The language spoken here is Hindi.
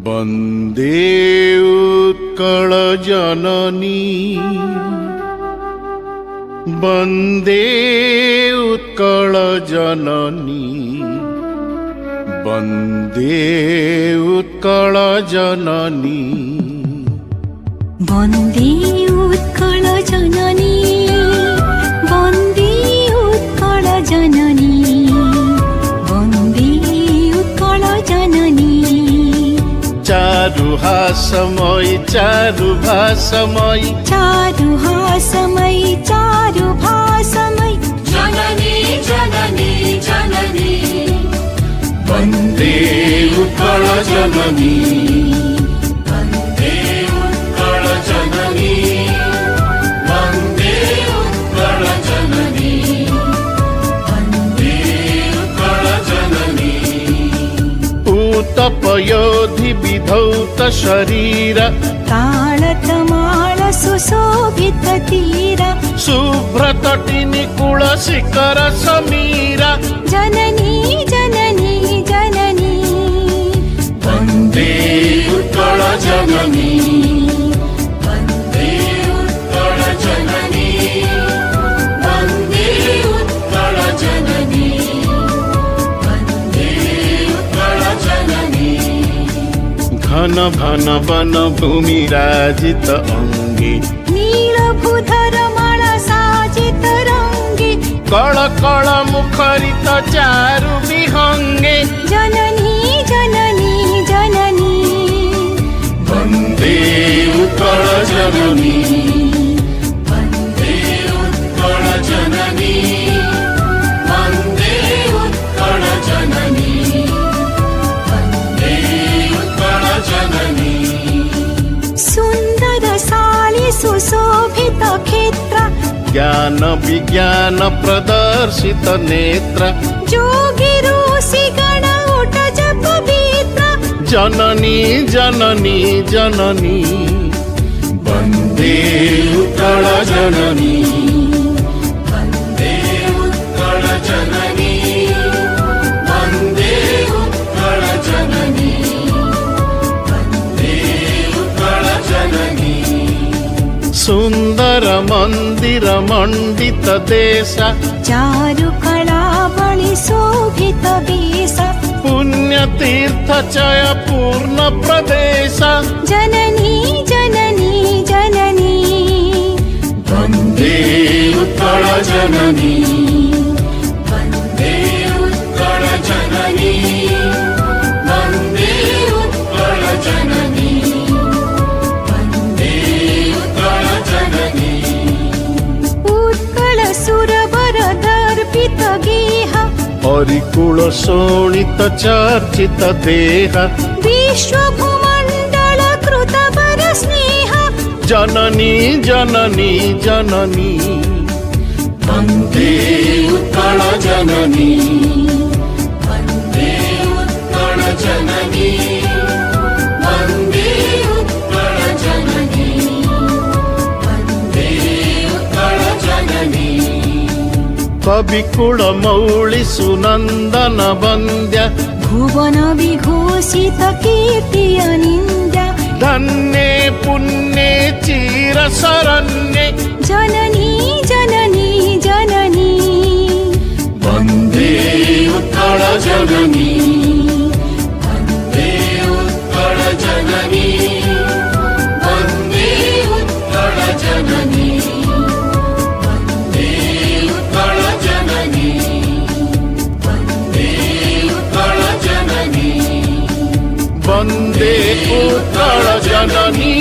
वन्दे उत्कल जननी वन्दे उत्कल जननी वन्दे उत्कल जननी वन्दे उत्कल जननी वन्दे उत्कल जननी वन्दे उत्कल जननी चारुहासमयी चारुभासमयी चारुहासमयी चारुभासमयी जननी जननी जननी वन्दे उत्कल जननी वन्दे उत्कल जननी वन्दे उत्कल जननी वन्दे उत्कल जननी उत्तपयोधि विधौत शरीर ताळतमाळ सुशोभित तीर शुभ्रतटिनि कुल शिखर समीर जननी जननी जननी वन्दे उत्कल जननी वन्दे उत्कल जननी वन्दे उत्कल जननी वन्दे उत्कल जननी घन घन वन भूमि राजित अंगे नीलभूधर माला साजित रंगे कळ कळ मुखरित चारु विहंगे जननी जननी जननी वन्दे उत्कल जननी वन्दे उत्कल जननी वन्दे उत्कल जननी वन्दे उत्कल जननी सुन्दर साली सुशोभित क्षेत्र ज्ञान विज्ञान प्रदर्शित नेत्र जोगी ऋषि गण उठ जप पवित्र जननी जननी जननी वन्दे उत्कल जननी वन्दे उत्कल जननी वन्दे उत्कल जननी वन्दे उत्कल जननी सुन्दर मन्दिर मण्डित देश चारु कला बलि शोभित वेश पुण्यतीर्थ चय पूर्ण प्रदेश जननी जननी जननी वन्दे उत्कल जननी वन्दे उत्कल जननी वन्दे उत्कल जननी वन्दे उत्कल जननी उत्कल सुरवर दर्पित गेह हरिकुल शोणित चर्चित देह विश्वभूमण्डल कृत वर स्नेह जननी जननी जननी वन्दे उत्कल जननी वन्दे उत्कल जननी वन्दे उत्कल जननी वन्दे उत्कल जननी कविकुल मौळि सुनन्दन वन्द्य भुवन विभूषित कीर्ति अनिन्द्य धन्ये पुण्ये चिर शरण्ये जननी जननी जननी वन्दे उत्कल जननी वन्दे उत्कल जननी वन्दे उत्कल जननी वन्दे उत्कल जननी वन्दे उत्कल जननी वन्दे उत्कल जननी